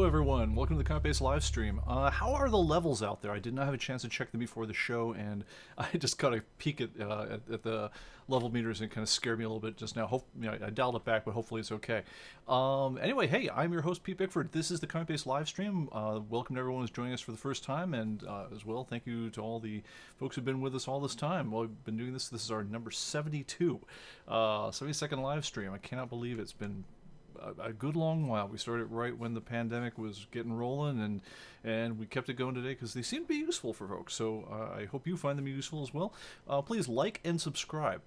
everyone. Welcome to the ComicBase Livestream. How are the levels out there? I did not have a chance to check them before the show, and I just got a peek at the level meters, and it kind of scared me a little bit just now. I dialed it back, but hopefully it's okay. Anyway, hey, I'm your host, Pete Bickford. This is the ComicBase Livestream. Welcome to everyone who's joining us for the first time, and as well, thank you to all the folks who've been with us all this time. Well, we've been doing this. This is our number 72, 72nd live stream. I cannot believe it's been a good long while. We started right when the pandemic was getting rolling, and we kept it going today because they seem to be useful for folks. So I hope you find them useful as well. Please like and subscribe.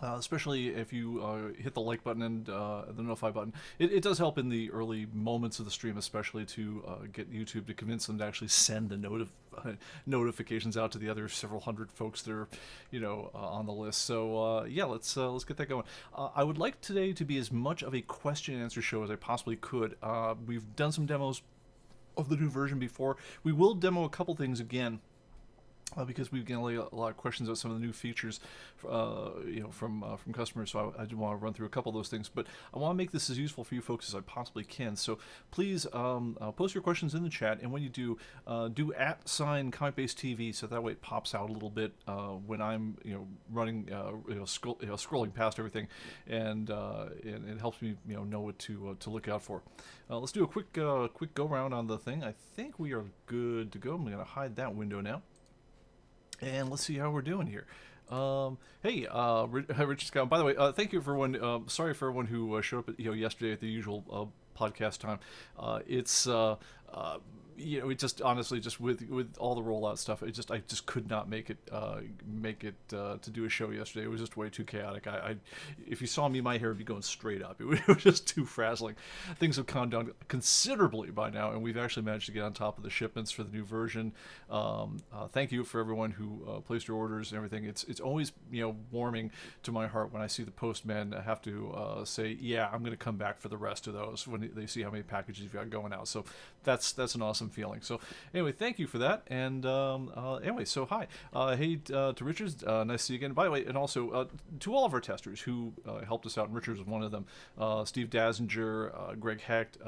Especially if you hit the like button and the notify button. It does help in the early moments of the stream, especially to get YouTube to convince them to actually send the notifications out to the other several hundred folks that are, on the list. So yeah, let's get that going. I would like today to be as much of a question and answer show as I possibly could. We've done some demos of the new version before. We will demo a couple things again. Because we've gotten a lot of questions about some of the new features, from customers. So I do want to run through a couple of those things, but I want to make this as useful for you folks as I possibly can. So please post your questions in the chat, and when you do @ComicBase TV, so that way it pops out a little bit when I'm running, scrolling past everything, and it helps me know what to look out for. Let's do a quick go round on the thing. I think we are good to go. I'm going to hide that window now. And let's see how we're doing here. Hey, Richard Scott. By the way, thank you for everyone. Sorry for everyone who showed up yesterday at the usual podcast time. It just honestly, just with all the rollout stuff, I just could not make it to do a show yesterday. It was just way too chaotic. If you saw me, my hair would be going straight up. It was just too frazzling. Things have calmed down considerably by now, and we've actually managed to get on top of the shipments for the new version. Thank you for everyone who placed your orders and everything. It's always warming to my heart when I see the postman have to say, yeah, I'm going to come back for the rest of those when they see how many packages you've got going out. So that's an awesome feeling. So anyway, thank you for that. And anyway, so hi, hey to Richards, nice to see you again. By the way, and also to all of our testers who helped us out, and Richards was one of them. Steve Dazinger, Greg Hecht,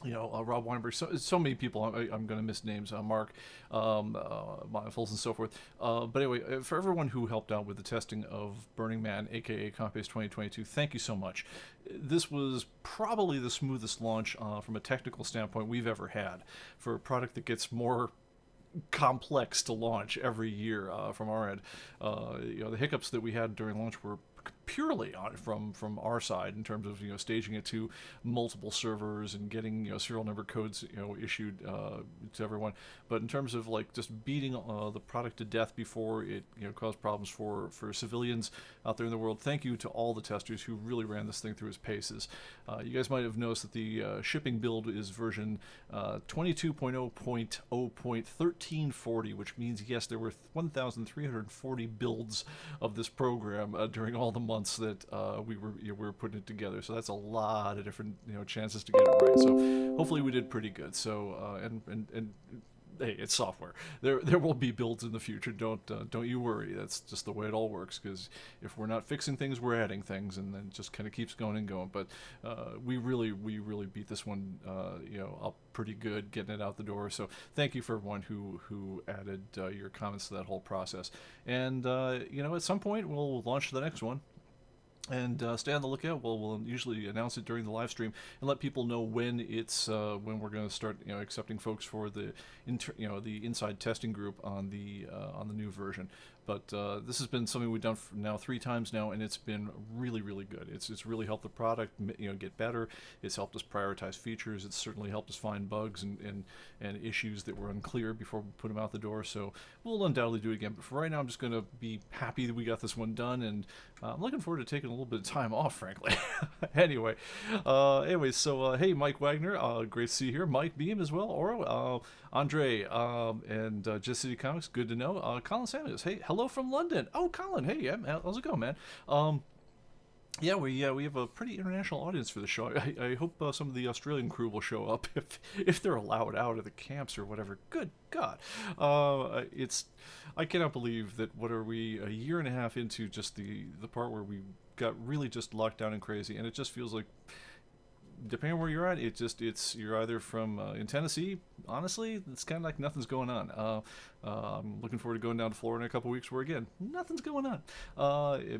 Rob Weinberg, so many people. I'm going to miss names. Mark, Miles, and so forth. But anyway, for everyone who helped out with the testing of Burning Man, aka ComicBase 2022, thank you so much. This was probably the smoothest launch from a technical standpoint we've ever had for a product that gets more complex to launch every year from our end. The hiccups that we had during launch were purely from our side in terms of staging it to multiple servers and getting serial number codes issued to everyone. But in terms of just beating the product to death before it caused problems for civilians out there in the world, thank you to all the testers who really ran this thing through its paces. You guys might have noticed that the shipping build is version 22.0.0.1340, which means yes, there were 1,340 builds of this program during all the months that we were putting it together. So that's a lot of different chances to get it right. So hopefully we did pretty good. So and hey, it's software. There will be builds in the future. Don't you worry. That's just the way it all works. Because if we're not fixing things, we're adding things, and then it just kind of keeps going and going. But we really beat this one up pretty good, getting it out the door. So thank you for everyone who added your comments to that whole process. And at some point we'll launch the next one. And stay on the lookout. We'll usually announce it during the live stream and let people know when it's when we're going to start accepting folks for the the inside testing group on the new version. But this has been something we've done for now 3 times now, and it's been really good. It's really helped the product get better. It's helped us prioritize features. It's certainly helped us find bugs and issues that were unclear before we put them out the door. So we'll undoubtedly do it again. But for right now, I'm just going to be happy that we got this one done, and I'm looking forward to taking a little bit of time off, frankly. Anyway, so hey, Mike Wagner, great to see you here. Mike Beam as well. Oro, Andre, and Just City Comics, good to know. Colin Samuels, hey, hello from London. Oh, Colin, hey, yeah, how's it going, man? Yeah, we have a pretty international audience for the show. I hope some of the Australian crew will show up if they're allowed out of the camps or whatever. Good God, I cannot believe that. What are we, a year and a half into just the part where we got really just locked down and crazy, and it just feels like depending on where you're at, you're either from in Tennessee. Honestly, it's kind of like nothing's going on. I'm looking forward to going down to Florida in a couple weeks, where again nothing's going on.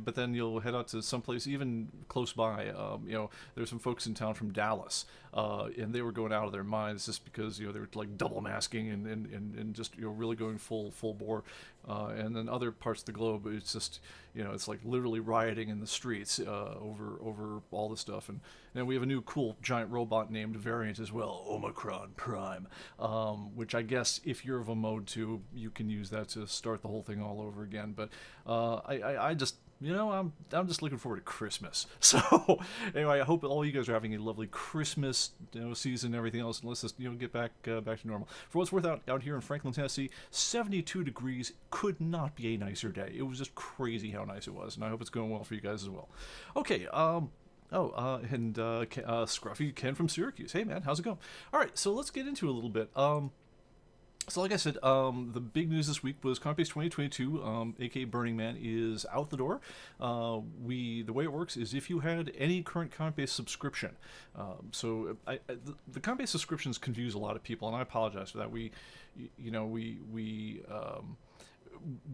But then you'll head out to someplace even close by. There's some folks in town from Dallas, and they were going out of their minds just because they were like double masking and just really going full bore. And then other parts of the globe, it's just it's like literally rioting in the streets over all this stuff. And we have a new cool giant robot named variant as well, Omicron Prime, which I guess if you're of a mode 2, you can use that to start the whole thing all over again. But I just I'm just looking forward to Christmas. So anyway, I hope all you guys are having a lovely Christmas season and everything else, and let's just get back to normal. For what's worth, out here in Franklin, Tennessee, 72 degrees, could not be a nicer day. It was just crazy how nice it was, and I hope it's going well for you guys as well. Okay, Scruffy Ken from Syracuse. Hey man, how's it going? All right, so let's get into it a little bit. So like I said, the big news this week was ComicBase 2022, aka Burning Man, is out the door. The way it works is if you had any current ComicBase subscription. The ComicBase subscriptions confuse a lot of people, and I apologize for that. We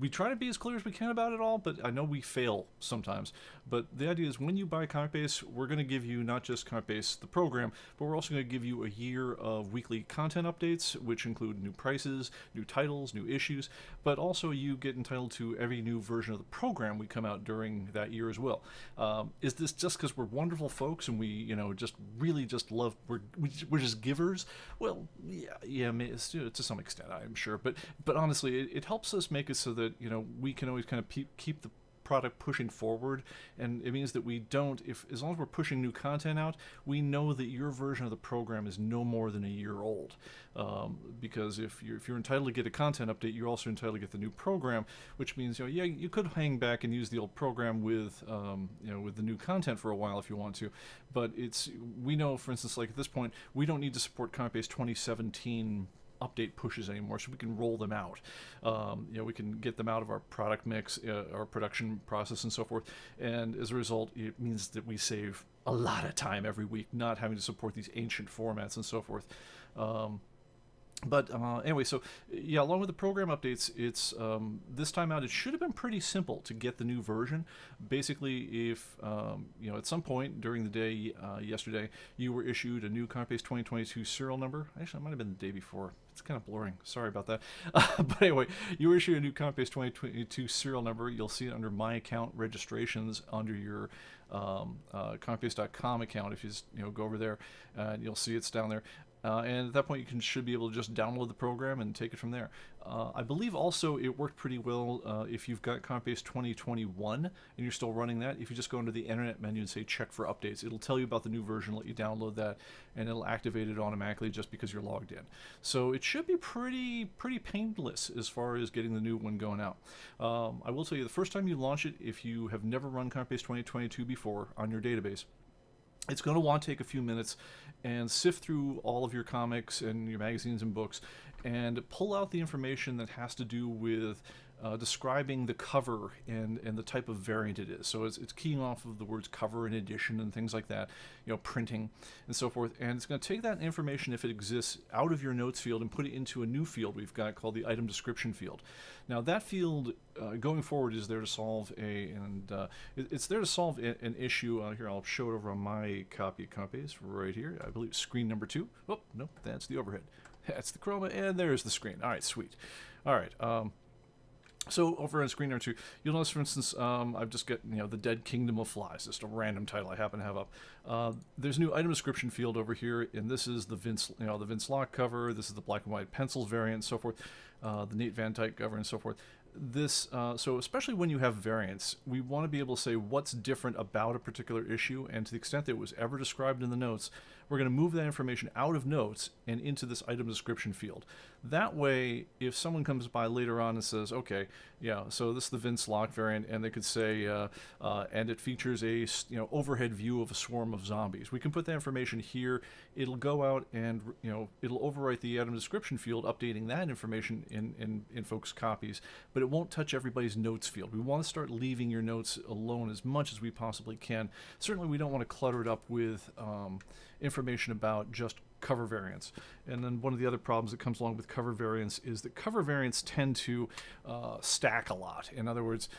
try to be as clear as we can about it all, but I know we fail sometimes. But the idea is when you buy ComicBase, we're going to give you not just ComicBase, the program, but we're also going to give you a year of weekly content updates, which include new prices, new titles, new issues, but also you get entitled to every new version of the program we come out during that year as well. Is this just because we're wonderful folks and we, just really just love, we're just givers? Well, yeah, to some extent, I'm sure. But honestly, it helps us make it so that we can always kind of keep the product pushing forward, and it means that we don't, as long as we're pushing new content out, we know that your version of the program is no more than a year old, because if you're entitled to get a content update, you're also entitled to get the new program, which means you could hang back and use the old program with with the new content for a while if you want to, but we know, for instance, like at this point we don't need to support ComicBase 2017 update pushes anymore, so we can roll them out. We can get them out of our product mix, our production process, and so forth. And as a result, it means that we save a lot of time every week, not having to support these ancient formats and so forth. But anyway, so yeah, along with the program updates, it's this time out, it should have been pretty simple to get the new version. Basically, if at some point during the day yesterday, you were issued a new ComicBase 2022 serial number. Actually, it might have been the day before. It's kind of blurring. Sorry about that. But anyway, you were issued a new ComicBase 2022 serial number. You'll see it under My Account Registrations under your ComicBase.com account. If you just go over there, you'll see it's down there. And at that point, you should be able to just download the program and take it from there. I believe also it worked pretty well if you've got ComicBase 2021 and you're still running that. If you just go into the Internet menu and say check for updates, it'll tell you about the new version, let you download that, and it'll activate it automatically just because you're logged in. So it should be pretty painless as far as getting the new one going out. I will tell you, the first time you launch it, if you have never run ComicBase 2022 before on your database, it's going to want to take a few minutes and sift through all of your comics and your magazines and books and pull out the information that has to do with describing the cover and the type of variant it is. So it's keying off of the words cover and edition and things like that, printing and so forth. And it's going to take that information, if it exists, out of your notes field and put it into a new field we've got called the item description field. Now that field going forward is there to solve it's there to solve an issue. Here, I'll show it over on my copy of ComicBase right here. I believe screen number 2. Oh, no, that's the overhead. That's the chroma, and there's the screen. All right, sweet. All right. So over on screen number 2, you'll notice, for instance, I've just got the Dead Kingdom of Flies, just a random title I happen to have up. There's a new item description field over here, and this is the Vince Locke cover. This is the black and white pencils variant, and so forth. The Nate Van Dyke cover, and so forth. So especially when you have variants, we want to be able to say what's different about a particular issue, and to the extent that it was ever described in the notes, we're going to move that information out of notes and into this item description field. That way, if someone comes by later on and says, okay, Yeah, so this is the Vince Locke variant, and they could say, and it features a overhead view of a swarm of zombies. We can put that information here. It'll go out and it'll overwrite the item description field, updating that information in folks' copies, but it won't touch everybody's notes field. We want to start leaving your notes alone as much as we possibly can. Certainly, we don't want to clutter it up with information about just cover variants. And then one of the other problems that comes along with cover variants is that cover variants tend to stack a lot. In other words,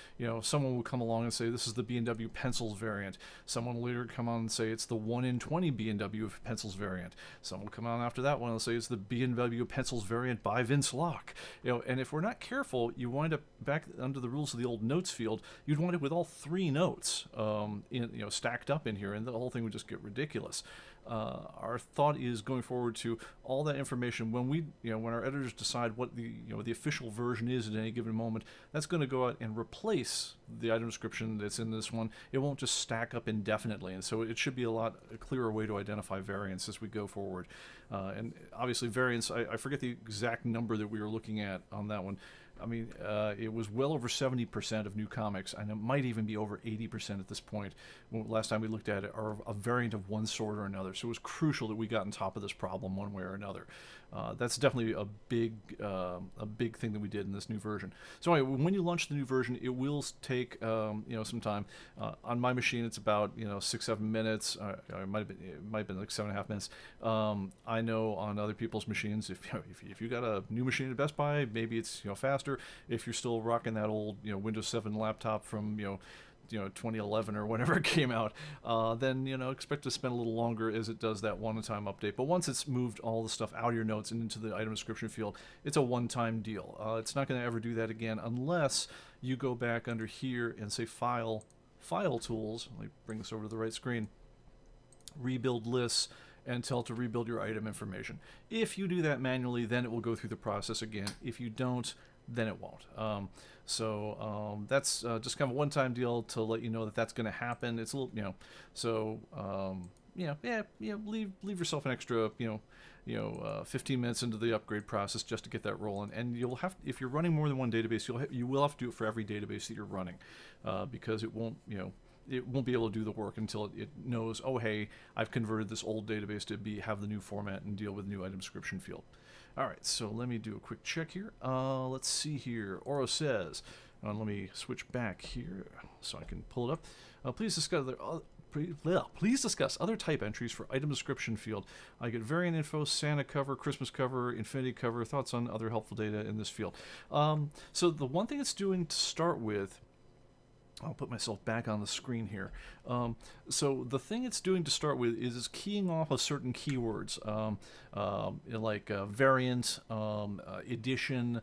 someone will come along and say this is the B&W pencils variant. Someone will later come on and say it's the 1 in 20 B&W pencils variant. Someone will come on after that one and say it's the B&W pencils variant by Vince Locke. And if we're not careful, you wind up back under the rules of the old notes field. You'd wind up with all 3 notes stacked up in here, and the whole thing would just get ridiculous. Our thought is going forward to all that information when when our editors decide what the official version is at any given moment, that's going to go out and replace the item description that's in this one. It won't just stack up indefinitely, and so it should be a clearer way to identify variants as we go forward. And obviously variants, I forget the exact number that we were looking at on that one. I mean, it was well over 70% of new comics, and it might even be over 80% at this point. Last time we looked at it, are a variant of one sort or another. So it was crucial that we got on top of this problem one way or another. That's definitely a big thing that we did in this new version. So anyway, when you launch the new version, it will take some time. On my machine, it's about 6-7 minutes. It might have been like 7.5 minutes. I know on other people's machines, if you got a new machine at Best Buy, maybe it's faster. If you're still rocking that old Windows 7 laptop from 2011 or whenever it came out, then expect to spend a little longer as it does that one-time update. But once it's moved all the stuff out of your notes and into the item description field, it's a one-time deal. It's not going to ever do that again unless you go back under here and say File Tools. Let me bring this over to the right screen. Rebuild lists, and tell it to rebuild your item information. If you do that manually, then it will go through the process again. If you don't, then it won't. That's just kind of a one-time deal to let you know that that's going to happen. It's a little, leave yourself an extra, 15 minutes into the upgrade process just to get that rolling. And you'll have, if you're running more than one database, you will have to do it for every database that you're running, because it won't be able to do the work until it knows, oh, hey, I've converted this old database to have the new format and deal with the new item description field. All right, so let me do a quick check here. Let's see here. Oro says, let me switch back here so I can pull it up. Please discuss other type entries for item description field. I get variant info, Santa cover, Christmas cover, Infinity cover. Thoughts on other helpful data in this field? So the one thing it's doing to start with, I'll put myself back on the screen here. So the thing it's doing to start with is keying off of certain keywords, like variant, edition,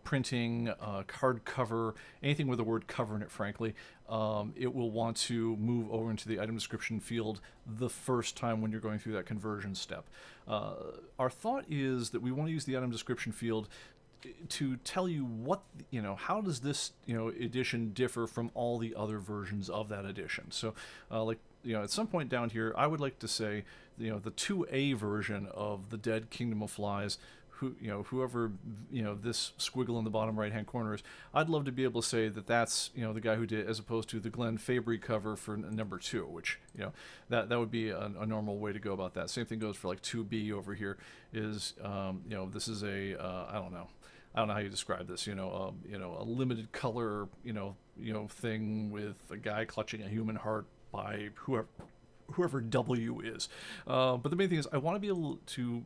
printing, card cover, anything with the word cover in it, frankly. It will want to move over into the item description field the first time when you're going through that conversion step. Our thought is that we want to use the item description field to tell you what, how does this, edition differ from all the other versions of that edition. So, at some point down here, I would like to say, the 2A version of the Dead Kingdom of Flies, whoever, this squiggle in the bottom right-hand corner is, I'd love to be able to say that that's, the guy who did, as opposed to the Glenn Fabry cover for number 2, which, that would be a normal way to go about that. Same thing goes for like 2B over here is, this is a, I don't know how you describe this, a limited color, thing with a guy clutching a human heart by whoever W is. But the main thing is I want to be able to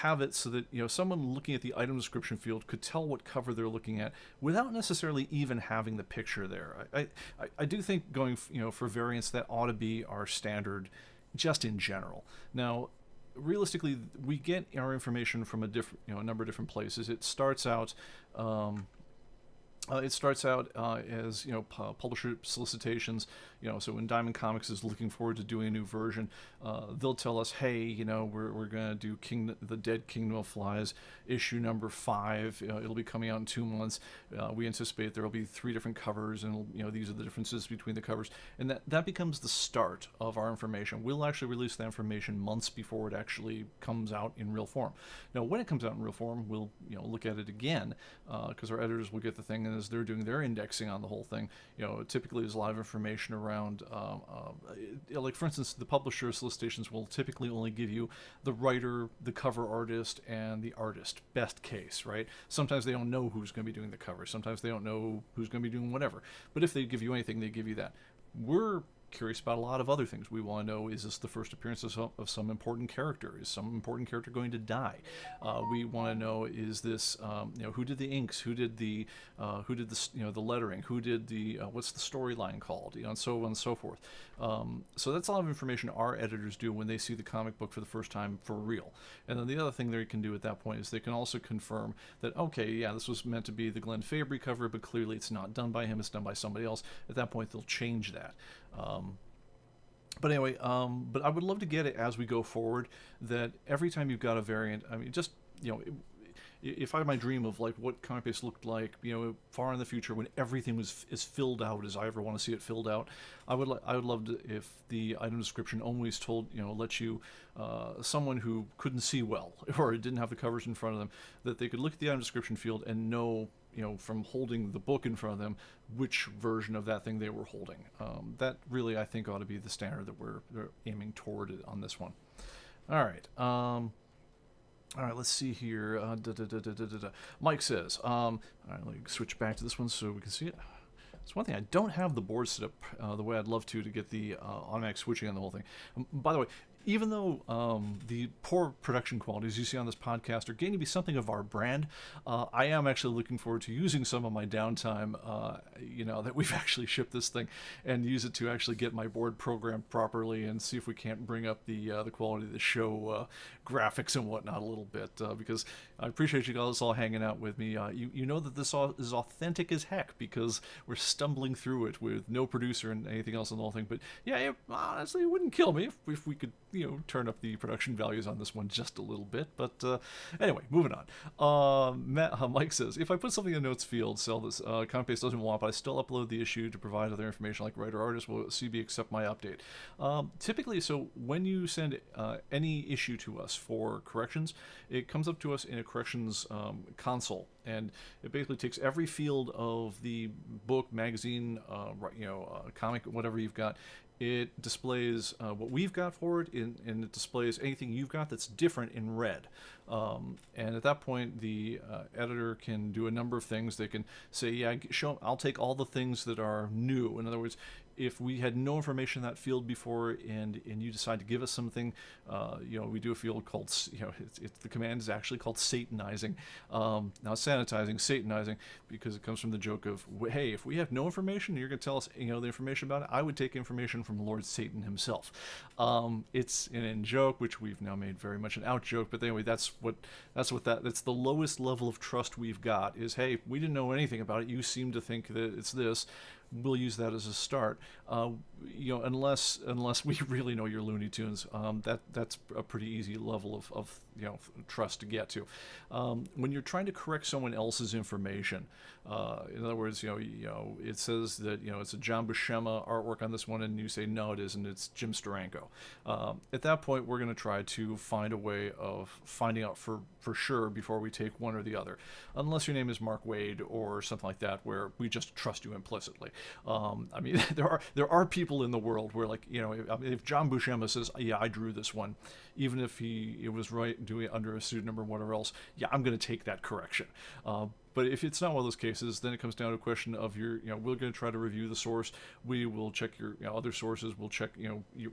have it so that, someone looking at the item description field could tell what cover they're looking at without necessarily even having the picture there. I do think going, for variants, that ought to be our standard just in general. Now, realistically, we get our information from a number of different places. It starts out It starts out as publisher solicitations. So when Diamond Comics is looking forward to doing a new version, they'll tell us, hey, we're gonna do the Dead Kingdom of Flies issue number 5. It'll be coming out in 2 months. We anticipate there will be 3 different covers, and these are the differences between the covers, and that becomes the start of our information. We'll actually release that information months before it actually comes out in real form. Now, when it comes out in real form, we'll look at it again because our editors will get the thing, and as they're doing their indexing on the whole thing, typically there's a lot of information around, like for instance, the publisher solicitations will typically only give you the writer, the cover artist, and the artist, best case, right? Sometimes they don't know who's going to be doing the cover. Sometimes they don't know who's going to be doing whatever. But if they give you anything, they give you that. We're curious about a lot of other things. We want to know, is this the first appearance of some important character? Is some important character going to die? We want to know, is this who did the inks, who did the the lettering, who did the what's the storyline called, and so on and so forth. So that's a lot of information our editors do when they see the comic book for the first time for real. And then the other thing they can do at that point is they can also confirm that, okay, yeah, this was meant to be the Glenn Fabry cover, but clearly it's not done by him, it's done by somebody else. At that point, they'll change that. But anyway, but I would love to get it as we go forward, that every time you've got a variant, I mean, just, if I had my dream of like what ComicBase looked like, far in the future when everything was as filled out as I ever want to see it filled out, I would love to, if the item description always told, let you, someone who couldn't see well or didn't have the covers in front of them, that they could look at the item description field and know, from holding the book in front of them, which version of that thing they were holding. That really, I think, ought to be the standard that we're aiming toward on this one. All right. All right, let's see here. Mike says, all right, let me switch back to this one so we can see it. It's one thing, I don't have the board set up the way I'd love to get the automatic switching on the whole thing. By the way, even though the poor production qualities you see on this podcast are going to be something of our brand, I am actually looking forward to using some of my downtime, that we've actually shipped this thing, and use it to actually get my board programmed properly and see if we can't bring up the quality of the show graphics and whatnot a little bit, because I appreciate you guys all hanging out with me. You know that this all is authentic as heck because we're stumbling through it with no producer and anything else on the whole thing. But yeah, honestly, it wouldn't kill me if we could turn up the production values on this one just a little bit. But anyway, moving on. Mike says, if I put something in the notes field, sell this, ComicBase doesn't want, but I still upload the issue to provide other information like writer artist, will CB accept my update? Typically, so when you send any issue to us for corrections, it comes up to us in a corrections console, and it basically takes every field of the book, magazine, comic, whatever you've got. It displays what we've got for it, and it displays anything you've got that's different in red. And at that point, the editor can do a number of things. They can say, yeah, I'll take all the things that are new. In other words, if we had no information in that field before, and you decide to give us something, we do a field called, the command is actually called satanizing. Not sanitizing, satanizing, because it comes from the joke of, hey, if we have no information, you're going to tell us, the information about it. I would take information from Lord Satan himself. It's an in joke, which we've now made very much an out joke. But anyway, that's the lowest level of trust we've got. Is, hey, we didn't know anything about it. You seem to think that it's this. We'll use that as a start. Unless we really know your Looney Tunes, that's a pretty easy level of trust to get to. When you're trying to correct someone else's information, in other words, it says that it's a John Buscema artwork on this one, and you say no, it isn't. It's Jim Steranko. At that point, we're going to try to find a way of finding out for sure before we take one or the other, unless your name is Mark Wade or something like that, where we just trust you implicitly. I mean, there are people in the world where, like, if John Buscema says, yeah, I drew this one, even if it was right doing it under a pseudonym or whatever else, yeah, I'm going to take that correction. But if it's not one of those cases, then it comes down to a question of we're going to try to review the source. We will check your other sources. We'll check,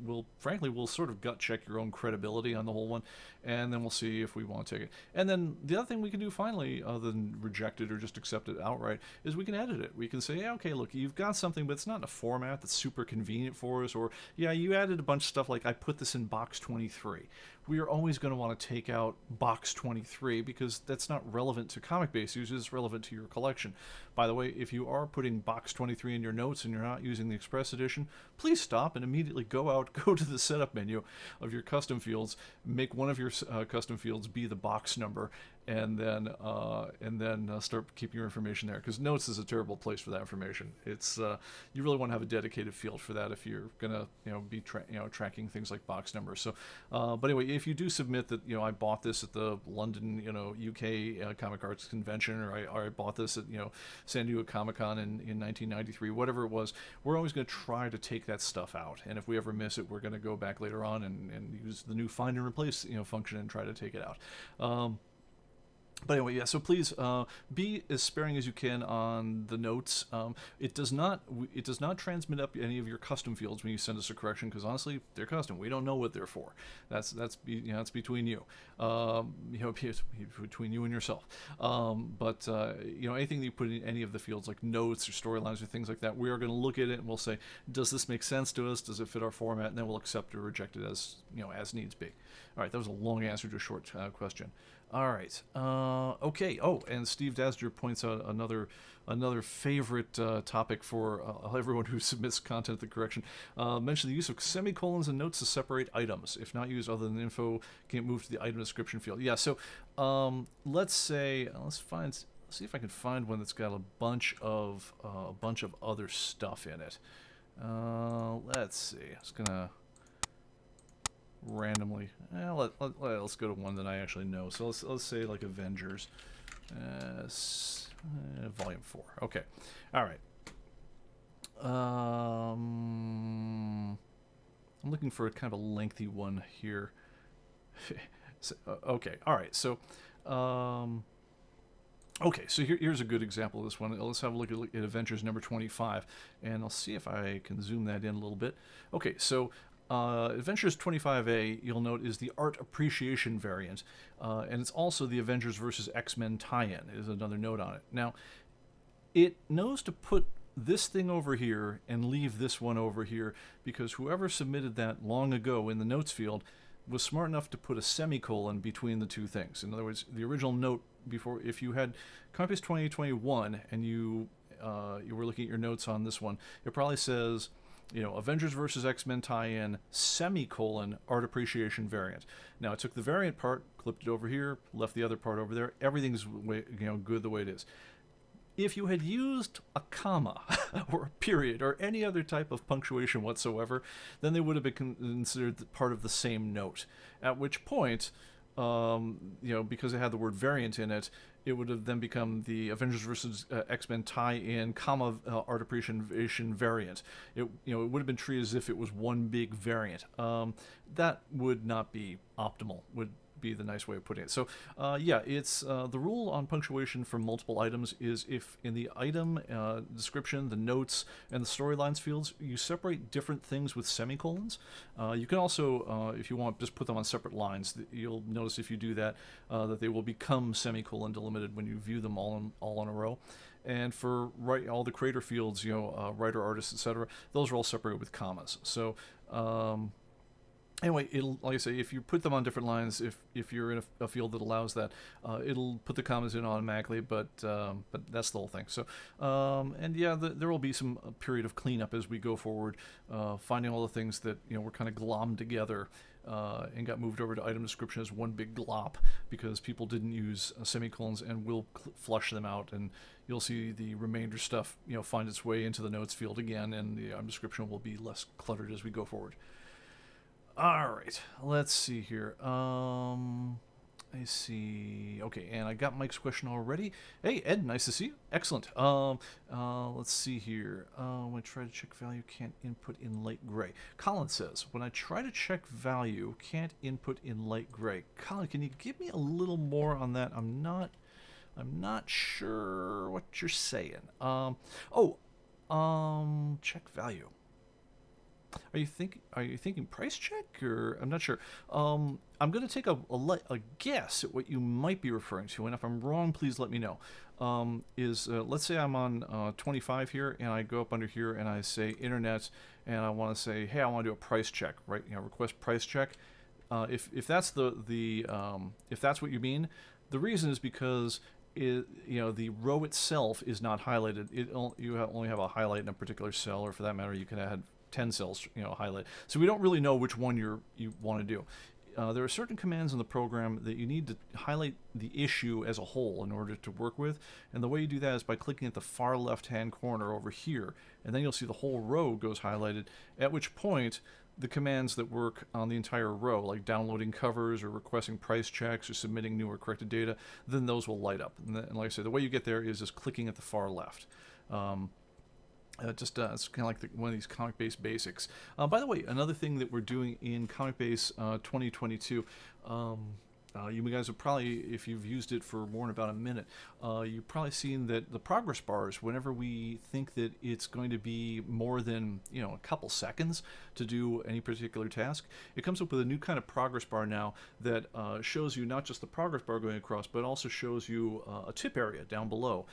we'll sort of gut check your own credibility on the whole one, and then we'll see if we want to take it. And then the other thing we can do finally, other than reject it or just accept it outright, is we can edit it. We can say, yeah, okay, look, you've got something, but it's not in a format that's super convenient for us, or, yeah, you added a bunch of stuff like I put this in box 23. We are always going to want to take out box 23 because that's not relevant to ComicBase users. that's relevant to your collection. By the way, if you are putting box 23 in your notes and you're not using the Express Edition, please stop and immediately go to the setup menu of your custom fields, make one of your custom fields be the box number, and then start keeping your information there, because notes is a terrible place for that information. It's you really want to have a dedicated field for that if you're gonna be tracking things like box numbers. So but anyway, if you do submit that I bought this at the London UK Comic Arts Convention, or I bought this at San Diego Comic-Con in 1993, whatever it was, we're always going to try to take that stuff out, and if we ever miss it, we're going to go back later on and use the new find and replace function and try to take it out. But anyway, yeah, so please be as sparing as you can on the notes. It does not transmit up any of your custom fields when you send us a correction, because honestly, they're custom. We don't know what they're for. That's between you. Between you and yourself. But anything that you put in any of the fields, like notes or storylines or things like that, we are going to look at it and we'll say, does this make sense to us? Does it fit our format? And then we'll accept or reject it as as needs be. All right, that was a long answer to a short question. All right. Okay. Oh, and Steve Dasger points out another favorite topic for everyone who submits content at the correction. Mention the use of semicolons and notes to separate items. If not used other than info, can't move to the item description field. Yeah. So let's say let's see if I can find one that's got a bunch of other stuff in it. Let's see. It's gonna randomly let's go to one that I actually know. So let's say like Avengers volume 4. Okay. All right. I'm looking for a kind of a lengthy one here. So, okay. All right. So okay, so here's a good example of this one. Let's have a look at Avengers number 25, and I'll see if I can zoom that in a little bit. Okay, so Avengers 25A, you'll note, is the art appreciation variant, and it's also the Avengers vs. X-Men tie-in, is another note on it. Now, it knows to put this thing over here and leave this one over here, because whoever submitted that long ago in the notes field was smart enough to put a semicolon between the two things. In other words, the original note before, if you had ComicBase 2021 and you were looking at your notes on this one, it probably says, Avengers vs. X-Men tie-in, semicolon, art appreciation variant. Now, I took the variant part, clipped it over here, left the other part over there. Everything's good the way it is. If you had used a comma or a period or any other type of punctuation whatsoever, then they would have been considered part of the same note. At which point, because it had the word variant in it, it would have then become the Avengers vs. X-Men tie-in, comma, art appreciation variant. It would have been treated as if it was one big variant. That would not be optimal, would be the nice way of putting it. So yeah, it's the rule on punctuation for multiple items is if in the item description, the notes, and the storylines fields, you separate different things with semicolons. You can also, if you want, just put them on separate lines. You'll notice if you do that, that they will become semicolon delimited when you view them all in a row. And for all the creator fields, writer, artist, etc., those are all separated with commas. So anyway, like I say, if you put them on different lines, if you're in a field that allows that, it'll put the commas in automatically, but that's the whole thing. So, and yeah, there will be some period of cleanup as we go forward, finding all the things that were kind of glommed together and got moved over to item description as one big glop because people didn't use semicolons, and we'll flush them out, and you'll see the remainder stuff find its way into the notes field again, and the item description will be less cluttered as we go forward. All right, let's see here. I see. Okay, and I got Mike's question already. Hey, Ed, nice to see you. Excellent. Let's see here. When I try to check value, can't input in light gray. Colin says, when I try to check value, can't input in light gray. Colin, can you give me a little more on that? I'm not sure what you're saying. Check value. Are you thinking price check, or I'm not sure. I'm going to take a guess at what you might be referring to, and if I'm wrong, please let me know. Let's say I'm on 25 here, and I go up under here and I say internet, and I want to say, hey, I want to do a price check, right? Request price check. If that's if that's what you mean, the reason is because the row itself is not highlighted. You only have a highlight in a particular cell, or for that matter, you can add 10 cells, highlight. So we don't really know which one you want to do. There are certain commands in the program that you need to highlight the issue as a whole in order to work with, and the way you do that is by clicking at the far left-hand corner over here, and then you'll see the whole row goes highlighted, at which point the commands that work on the entire row, like downloading covers or requesting price checks or submitting new or corrected data, then those will light up. And like I said, the way you get there is just clicking at the far left. It's kind of like one of these ComicBase basics. By the way, another thing that we're doing in ComicBase 2022, you guys have probably, if you've used it for more than about a minute, you've probably seen that the progress bars, whenever we think that it's going to be more than a couple seconds to do any particular task, it comes up with a new kind of progress bar now that shows you not just the progress bar going across, but also shows you a tip area down below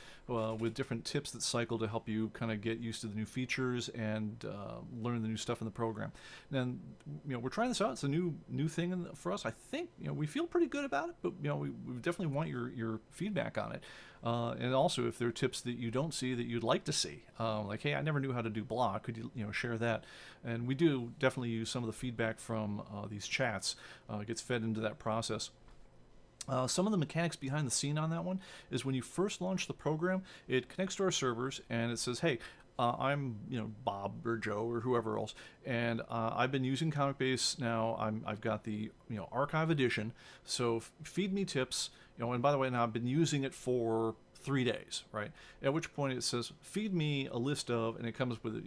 with different tips that cycle to help you kind of get used to the new features and learn the new stuff in the program. And we're trying this out. It's a new thing for us. I think we feel pretty good about it, but we definitely want your feedback on it. And also, if there are tips that you don't see that you'd like to see, like, hey, I never knew how to do blah, could you share that? And we do definitely use some of the feedback from these chats. Gets fed into that process. Some of the mechanics behind the scene on that one is when you first launch the program, it connects to our servers and it says, hey, I'm Bob or Joe or whoever else, and I've been using ComicBase now. I've got the archive edition, so feed me tips. And by the way, now I've been using it for 3 days, right? At which point it says, feed me a list of, and it comes with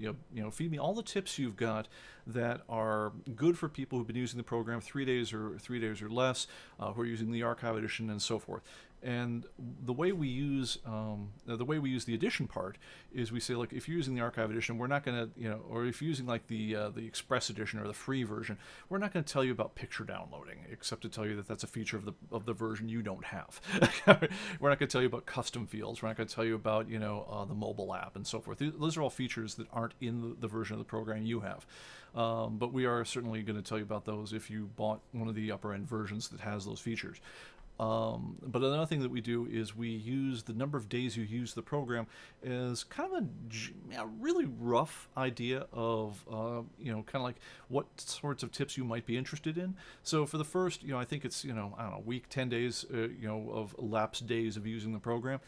feed me all the tips you've got that are good for people who've been using the program 3 days or less, who are using the archive edition and so forth. And the way we use the edition part is we say, like, if you're using the archive edition, we're not going to, or if you're using like the express edition or the free version, we're not going to tell you about picture downloading, except to tell you that that's a feature of the version you don't have. We're not going to tell you about custom fields. We're not going to tell you about the mobile app and so forth. Those are all features that aren't in the version of the program you have. But we are certainly going to tell you about those if you bought one of the upper end versions that has those features. But another thing that we do is we use the number of days you use the program as kind of a really rough idea of, kind of like what sorts of tips you might be interested in. So for the first, I think it's, I don't know, week, 10 days, of elapsed days of using the program,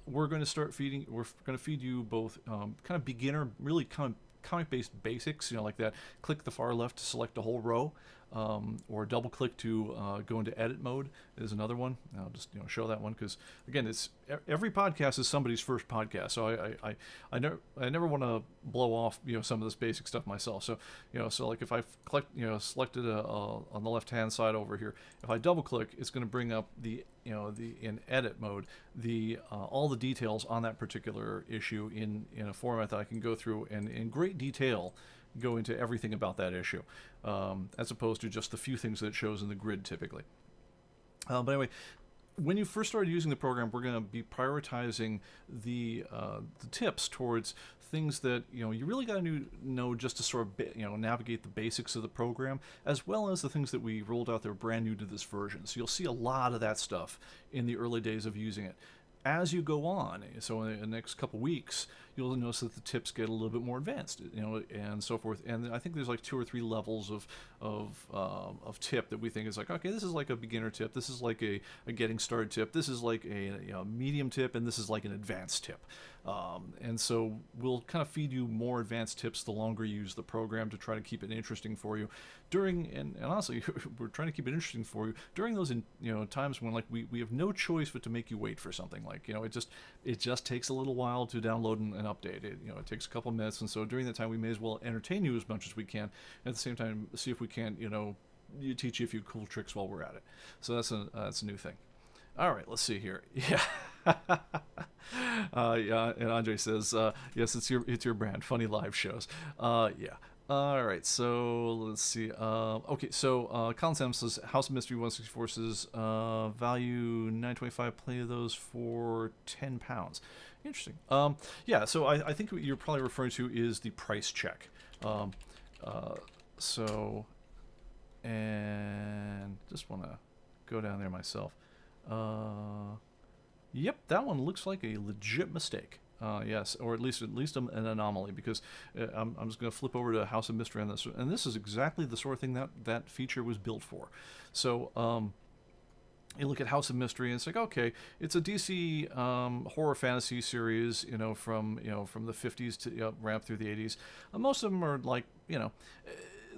we're going to feed you both kind of beginner, really kind of ComicBase basics, like that. Click the far left to select a whole row. Or double click to go into edit mode is another one. I'll just show that one because again, it's every podcast is somebody's first podcast, so I never want to blow off some of this basic stuff myself. So so like if I selected on the left hand side over here, if I double click, it's going to bring up in edit mode all the details on that particular issue in a format that I can go through and in great detail go into everything about that issue, as opposed to just the few things that it shows in the grid typically. But anyway, when you first started using the program, we're going to be prioritizing the tips towards things that you really got to know just to sort of navigate the basics of the program, as well as the things that we rolled out that are brand new to this version. So you'll see a lot of that stuff in the early days of using it. As you go on, so in the next couple weeks, you'll notice that the tips get a little bit more advanced, and so forth. And I think there's like 2 or 3 levels of tip that we think is like, okay, this is like a beginner tip, this is like a getting started tip, this is like a medium tip, and this is like an advanced tip. And so we'll kind of feed you more advanced tips the longer you use the program to try to keep it interesting for you. And honestly, we're trying to keep it interesting for you during those times when like we have no choice but to make you wait for something. Like it just takes a little while to download and update it. It takes a couple of minutes, and so during that time we may as well entertain you as much as we can. At the same time, see if we can't teach you a few cool tricks while we're at it. So that's a new thing. All right, let's see here. Yeah. Yeah, and Andre says, yes, it's your brand. Funny live shows. Yeah. All right, so let's see. Okay, so Colin Sam says House of Mystery 164 says value $9.25. Play those for £10. Interesting. Yeah, so I think what you're probably referring to is the price check. So, and just want to go down there myself. Yep, that one looks like a legit mistake. Yes, or at least an anomaly, because I'm just going to flip over to House of Mystery on this, and this is exactly the sort of thing that feature was built for. So you look at House of Mystery, and it's like, okay, it's a DC horror fantasy series, from the 50s to ramp through the 80s. Most of them are like,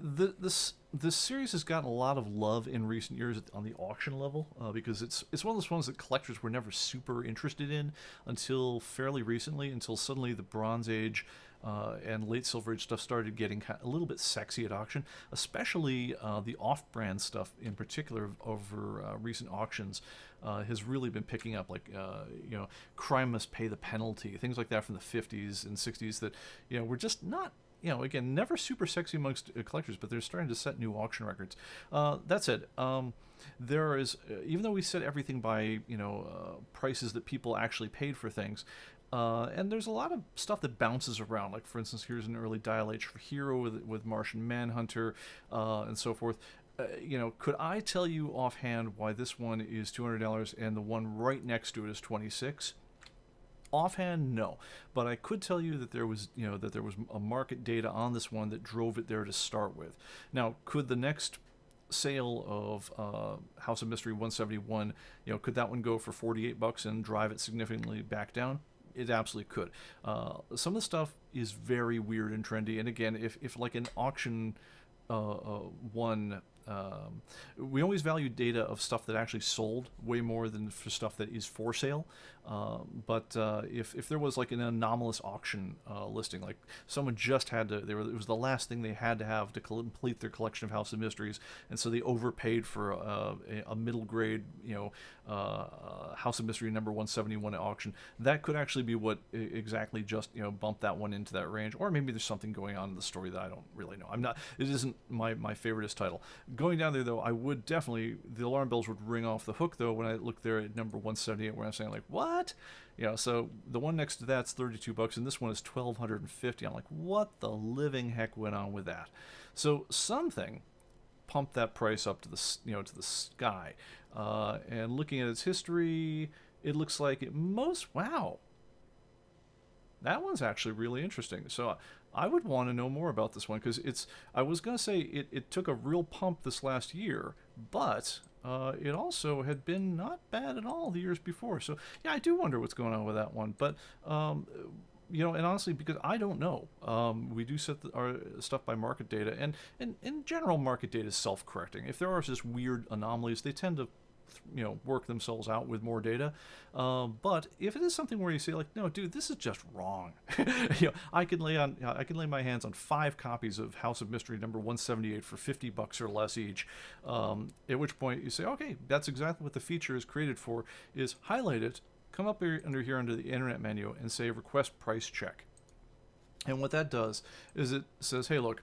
this series has gotten a lot of love in recent years on the auction level, because it's one of those ones that collectors were never super interested in until fairly recently, until suddenly the Bronze Age and late Silver Age stuff started getting a little bit sexy at auction, especially the off-brand stuff in particular over recent auctions has really been picking up, like Crime Must Pay the Penalty, things like that from the 50s and 60s that were just not, again, never super sexy amongst collectors, but they're starting to set new auction records. That said, there is, even though we set everything by, prices that people actually paid for things, and there's a lot of stuff that bounces around. Like, for instance, here's an early Dial H for Hero with Martian Manhunter, and so forth. Could I tell you offhand why this one is $200 and the one right next to it is $26? Offhand, no, but I could tell you that there was, a market data on this one that drove it there to start with. Now, could the next sale of House of Mystery 171, could that one go for $48 and drive it significantly back down? It absolutely could. Some of the stuff is very weird and trendy, and again, if like an auction one. We always value data of stuff that actually sold way more than for stuff that is for sale. But if there was like an anomalous auction listing, like someone just had to, it was the last thing they had to have to complete their collection of House of Mysteries, and so they overpaid for a middle grade, House of Mystery number 171 at auction. That could actually be what exactly just bumped that one into that range, or maybe there's something going on in the story that I don't really know. It isn't my favoriteest title. Going down there though, I would definitely, the alarm bells would ring off the hook though when I look there at number 178, where I'm saying like, what? So the one next to that's $32, and this one is $1,250. I'm like, what the living heck went on with that? So something pumped that price up to the to the sky. And looking at its history, it looks like wow. That one's actually really interesting. So I would want to know more about this one, because I was going to say it took a real pump this last year, but it also had been not bad at all the years before. So yeah, I do wonder what's going on with that one. But and honestly, because I don't know, we do set our stuff by market data, and in general, market data is self-correcting. If there are just weird anomalies, they tend to work themselves out with more data. But if it is something where you say like, no, dude, this is just wrong, I can lay my hands on 5 copies of House of Mystery number 178 for $50 or less each. At which point you say, okay, that's exactly what the feature is created for: is highlight it, come up here under the internet menu, and say request price check. And what that does is it says, hey, look,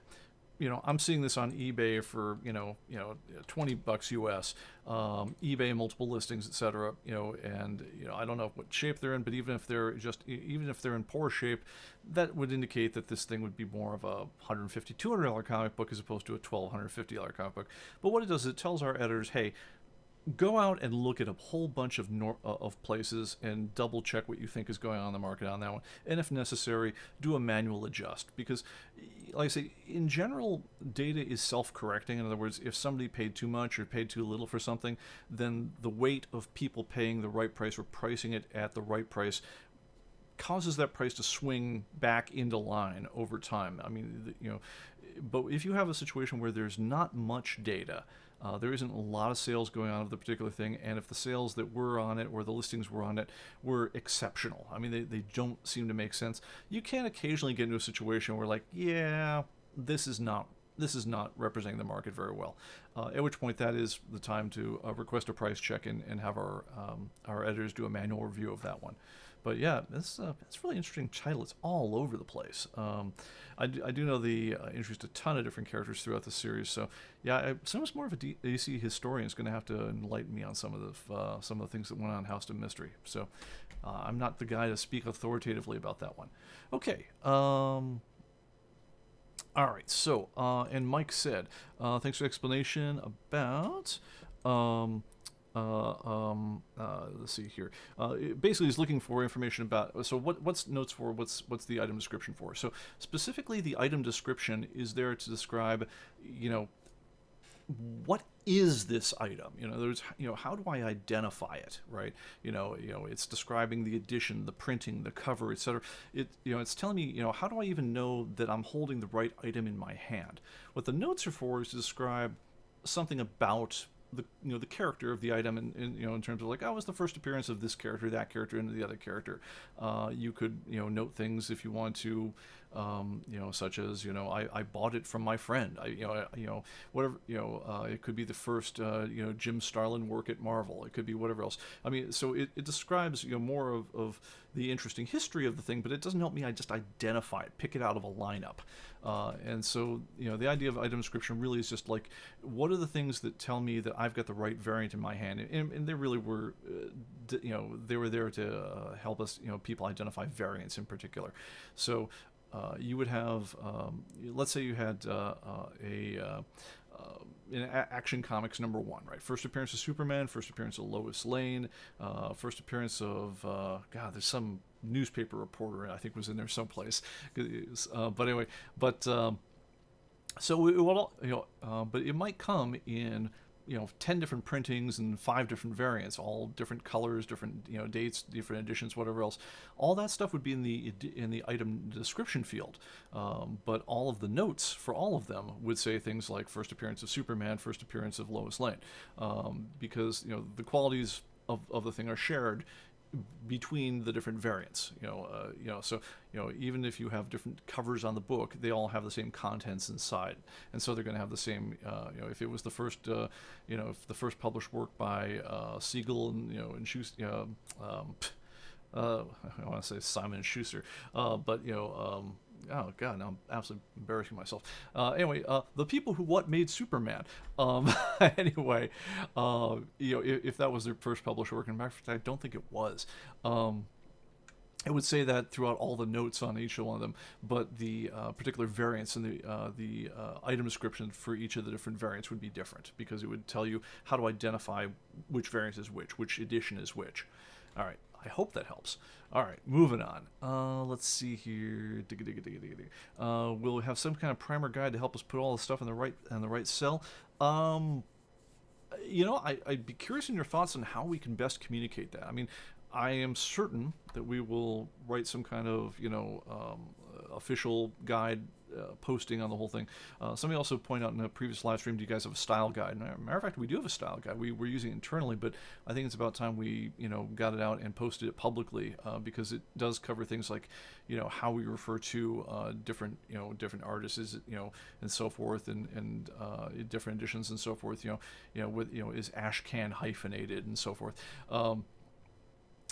I'm seeing this on eBay for, $20 US, eBay multiple listings, etc. And I don't know what shape they're in, but even if they're in poor shape, that would indicate that this thing would be more of a $150, $200 comic book as opposed to a $1,250 comic book. But what it does is it tells our editors, hey, go out and look at a whole bunch of places and double check what you think is going on in the market on that one, and if necessary, do a manual adjust. Because, like I say, in general, data is self-correcting. In other words, if somebody paid too much or paid too little for something, then the weight of people paying the right price or pricing it at the right price causes that price to swing back into line over time. I mean, but if you have a situation where there's not much data, there isn't a lot of sales going on of the particular thing, and if the sales that were on it or the listings were on it were exceptional, I mean, they don't seem to make sense, you can occasionally get into a situation where, like, yeah, this is not representing the market very well. At which point, that is the time to request a price check and have our editors do a manual review of that one. But yeah, it's a really interesting title. It's all over the place. I do know the introduced a ton of different characters throughout the series. So yeah, someone's more of a DC historian is going to have to enlighten me on some of the things that went on in House of Mystery. So I'm not the guy to speak authoritatively about that one. Okay. All right. So and Mike said, thanks for the explanation about let's see here. It basically is looking for information about. So what's notes for? What's the item description for? So specifically, the item description is there to describe, what is this item? There's, how do I identify it, right? It's describing the edition, the printing, the cover, etc. It's telling me, how do I even know that I'm holding the right item in my hand? What the notes are for is to describe something about the character of the item, and in terms of like, oh, it was the first appearance of this character, that character, and the other character. You could note things if you want to, such as I bought it from my friend. Whatever. It could be the first Jim Starlin work at Marvel. It could be whatever else. I mean, so it describes more of the interesting history of the thing, but it doesn't help me. I just identify it, pick it out of a lineup. And so, the idea of item description really is just like, what are the things that tell me that I've got the right variant in my hand? And they really were, they were there to help us, people identify variants in particular. So you would have, let's say you had in Action Comics #1, right? First appearance of Superman, first appearance of Lois Lane, first appearance of, there's some newspaper reporter I think was in there someplace. But anyway, so it will, but it might come in 10 different printings and 5 different variants, all different colors, different dates, different editions, whatever else. All that stuff would be in the item description field, but all of the notes for all of them would say things like first appearance of Superman, first appearance of Lois Lane, because the qualities of the thing are shared between the different variants. So even if you have different covers on the book, they all have the same contents inside, and so they're going to have the same. If it was the first, if the first published work by Siegel and Schuster, I want to say Simon and Schuster, but oh god, now I'm absolutely embarrassing myself. Anyway, the people who made Superman. Anyway, if that was their first published work, in fact, I don't think it was. It would say that throughout all the notes on each one of them, but the particular variants and the item description for each of the different variants would be different, because it would tell you how to identify which variant is which edition is which. All right. I hope that helps. All right, moving on. Let's see here. We'll have some kind of primer guide to help us put all the stuff in the right cell. I'd be curious in your thoughts on how we can best communicate that. I mean, I am certain that we will write some kind of official guide posting on the whole thing. Somebody also pointed out in a previous live stream, do you guys have a style guide? Matter of fact, we do have a style guide. We're using it internally, but I think it's about time we got it out and posted it publicly, because it does cover things like how we refer to different artists, and so forth, and different editions and so forth. Is Ashcan hyphenated and so forth.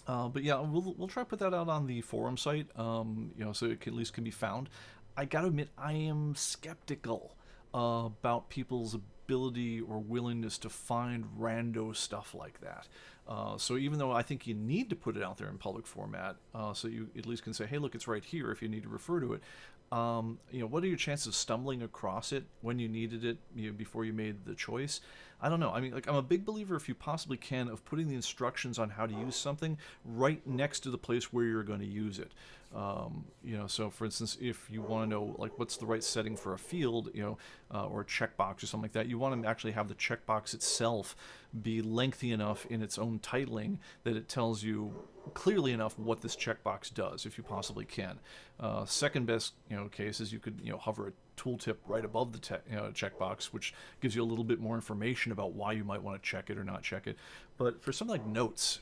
But yeah, we'll try to put that out on the forum site, so it at least can be found. I gotta admit, I am skeptical about people's ability or willingness to find rando stuff like that. So even though I think you need to put it out there in public format, so you at least can say, hey, look, it's right here if you need to refer to it. What are your chances of stumbling across it when you needed it, before you made the choice? I don't know. I mean, like, I'm a big believer, if you possibly can, of putting the instructions on how to use something right next to the place where you're going to use it. So for instance, if you want to know, like, what's the right setting for a field, or a checkbox or something like that, you want to actually have the checkbox itself be lengthy enough in its own titling that it tells you clearly enough what this checkbox does, if you possibly can. Second best, case is you could, hover a tooltip right above the checkbox, which gives you a little bit more information about why you might want to check it or not check it. But for something like notes,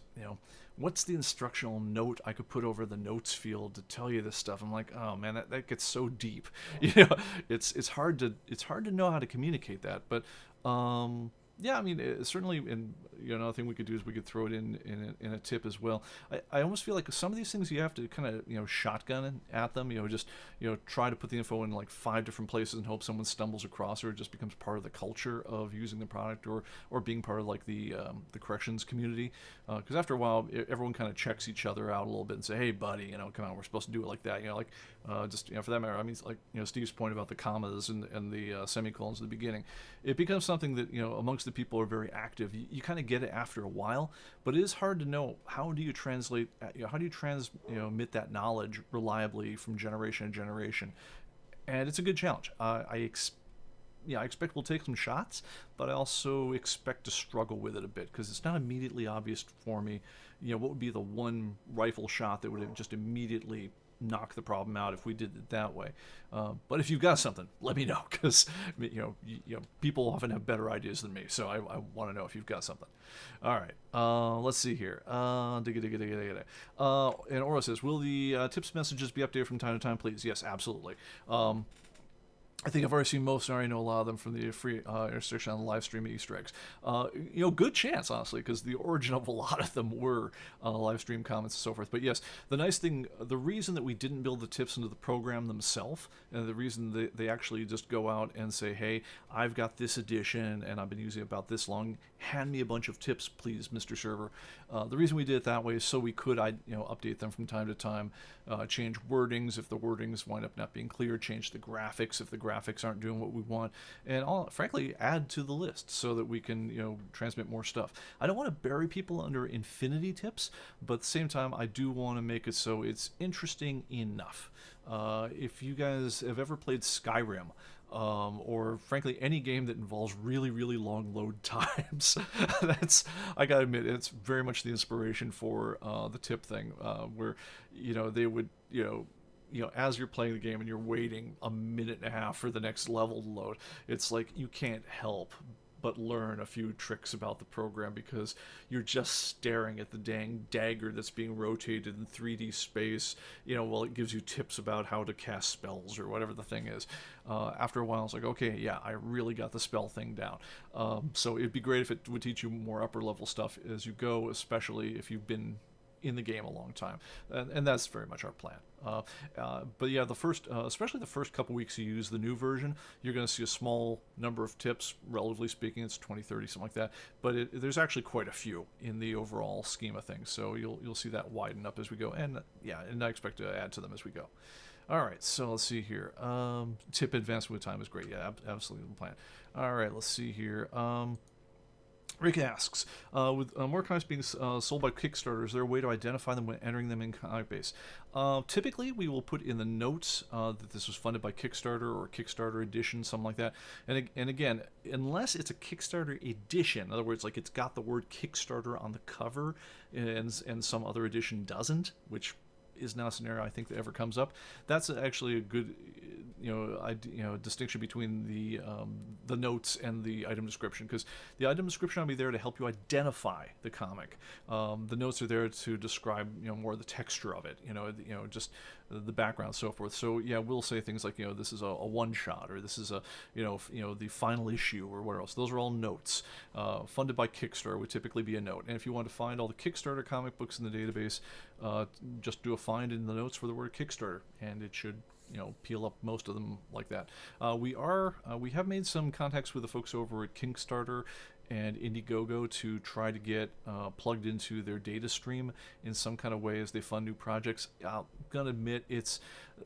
what's the instructional note I could put over the notes field to tell you this stuff? I'm like, oh man, that gets so deep. It's hard to know how to communicate that. But yeah, I mean, certainly, and another thing we could do is we could throw it in a tip as well. I almost feel like some of these things you have to kind of shotgun at them. Just try to put the info in like 5 different places and hope someone stumbles across, or it just becomes part of the culture of using the product, or being part of like the corrections community. Because after a while, everyone kind of checks each other out a little bit and say, hey buddy, come on, we're supposed to do it like that. Like, Just for that matter, I mean, like Steve's point about the commas and the semicolons at the beginning, it becomes something that amongst the people who are very active. You kind of get it after a while, but it is hard to know how do you translate, how do you transmit that knowledge reliably from generation to generation, and it's a good challenge. I expect we'll take some shots, but I also expect to struggle with it a bit because it's not immediately obvious for me, what would be the one rifle shot that would have just immediately knocked the problem out if we did it that way. But if you've got something, let me know because people often have better ideas than me, so I want to know if you've got something. All right, let's see here. And Aura says, will the tips messages be updated from time to time, please? Yes, absolutely. I think I've already seen most, and I already know a lot of them from the free intersection on the live stream Easter eggs. Good chance, honestly, because the origin of a lot of them were live stream comments and so forth. But yes, the nice thing, the reason that we didn't build the tips into the program themselves, and the reason they actually just go out and say, hey, I've got this edition, and I've been using it about this long, hand me a bunch of tips, please, Mr. Server. The reason we did it that way is so we could, update them from time to time, change wordings if the wordings wind up not being clear, change the graphics if the graphics aren't doing what we want, and frankly add to the list so that we can transmit more stuff. I don't want to bury people under infinity tips, but at the same time I do want to make it so it's interesting enough. If you guys have ever played Skyrim, or frankly any game that involves really, really long load times, I gotta admit, it's very much the inspiration for the tip thing, where they would as you're playing the game and you're waiting a minute and a half for the next level to load, it's like you can't help but learn a few tricks about the program because you're just staring at the dang dagger that's being rotated in 3D space, while it gives you tips about how to cast spells or whatever the thing is. After a while, it's like, okay, yeah, I really got the spell thing down. So it'd be great if it would teach you more upper level stuff as you go, especially if you've been in the game a long time, and that's very much our plan. But yeah, especially the first couple weeks you use the new version, you're going to see a small number of tips, relatively speaking. It's 20, 30, something like that, but there's actually quite a few in the overall scheme of things, so you'll see that widen up as we go, and I expect to add to them as we go. All right, so let's see here. Tip advancement with time is great. Yeah, absolutely the plan. All right, let's see here. Rick asks, with more comics being sold by Kickstarter, is there a way to identify them when entering them in ComicBase? Typically, we will put in the notes that this was funded by Kickstarter or Kickstarter edition, something like that. And again, unless it's a Kickstarter edition, in other words, like it's got the word Kickstarter on the cover and some other edition doesn't, which is not a scenario I think that ever comes up. That's actually a good distinction between the notes and the item description, because the item description will be there to help you identify the comic. The notes are there to describe more of the texture of it, just the background and so forth. So yeah, we'll say things like this is a one shot, or this is a the final issue, or what else. Those are all notes. Funded by Kickstarter would typically be a note, and if you want to find all the Kickstarter comic books in the database, just do a find in the notes for the word Kickstarter, and it should peel up most of them like that. We have made some contacts with the folks over at Kickstarter and Indiegogo to try to get plugged into their data stream in some kind of way as they fund new projects. I'm gonna admit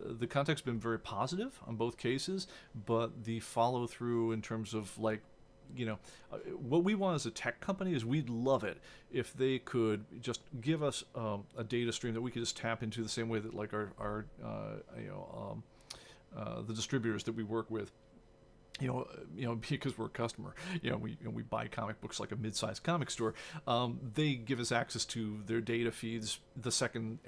the contact's been very positive on both cases, but the follow through in terms of what we want as a tech company is we'd love it if they could just give us a data stream that we could just tap into the same way that like our the distributors that we work with. Because we're a customer, we buy comic books like a mid-sized comic store. They give us access to their data feeds the second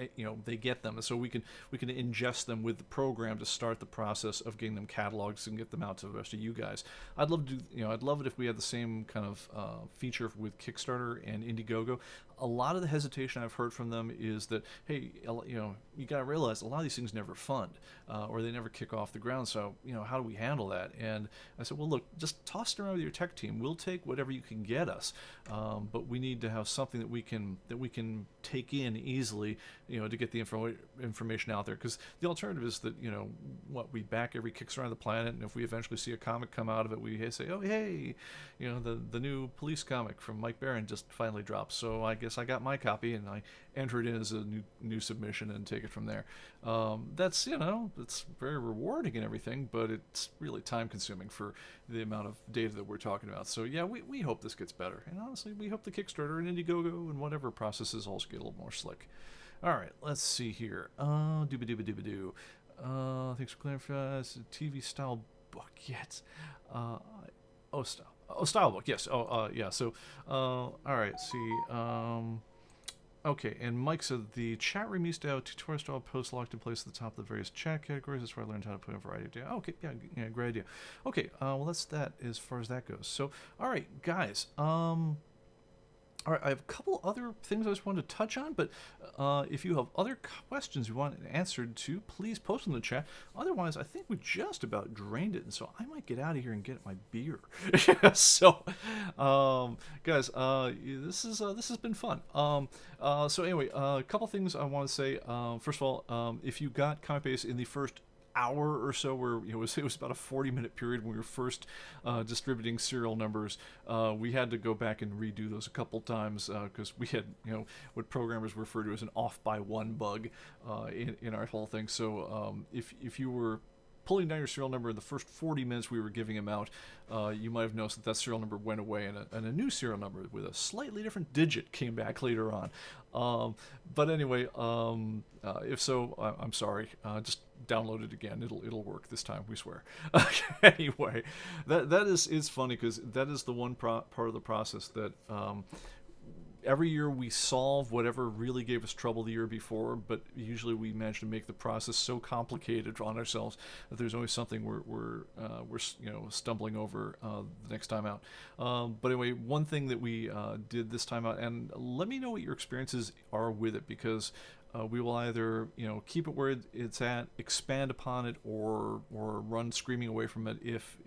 they get them, and so we can ingest them with the program to start the process of getting them catalogs and get them out to the rest of you guys. I'd love it if we had the same kind of feature with Kickstarter and Indiegogo. A lot of the hesitation I've heard from them is that, hey, you got to realize a lot of these things never fund, or they never kick off the ground. So, how do we handle that? And I said, well, look, just toss it around with your tech team. We'll take whatever you can get us, but we need to have something that we can take in easily, to get the information out there. Because the alternative is that, we back every Kickstarter on the planet, and if we eventually see a comic come out of it, we say, oh, hey, the new police comic from Mike Barron just finally dropped. So I guess guess I got my copy, and I enter it in as a new submission and take it from there. That's, it's very rewarding and everything, but it's really time consuming for the amount of data that we're talking about. So yeah, we hope this gets better, and honestly, we hope the Kickstarter and Indiegogo and whatever processes also get a little more slick. All right, let's see here. Dooba-dooba-dooba-doo. Thanks for clarifying. TV style book yet. Style book, yes. Yeah. So, all right. See. Okay. And Mike said the chat room used to have tutorial style posts locked in place at the top of the various chat categories. That's where I learned how to put in a variety of data. Okay. Yeah. Great idea. Okay. Well, that's that as far as that goes. So, all right, guys. All right, I have a couple other things I just wanted to touch on, but if you have other questions you want answered to, please post in the chat. Otherwise, I think we just about drained it, and so I might get out of here and get my beer. So, guys, this has been fun. So anyway, a couple things I want to say. First of all, if you got ComicBase in the first hour or so, where it was about a 40-minute period when we were first distributing serial numbers, we had to go back and redo those a couple times because we had what programmers refer to as an off by one bug in our whole thing. So if you were pulling down your serial number in the first 40 minutes we were giving them out, you might have noticed that serial number went away, and a new serial number with a slightly different digit came back later on. But anyway, if so, I'm sorry. Just download it again. It'll work this time, we swear. Anyway, that is funny because that is the one part of the process that every year we solve whatever really gave us trouble the year before, but usually we manage to make the process so complicated on ourselves that there's always something we're stumbling over the next time out. But anyway, one thing that we did this time out, and let me know what your experiences are with it, because we will either keep it where it's at, expand upon it, or run screaming away from it if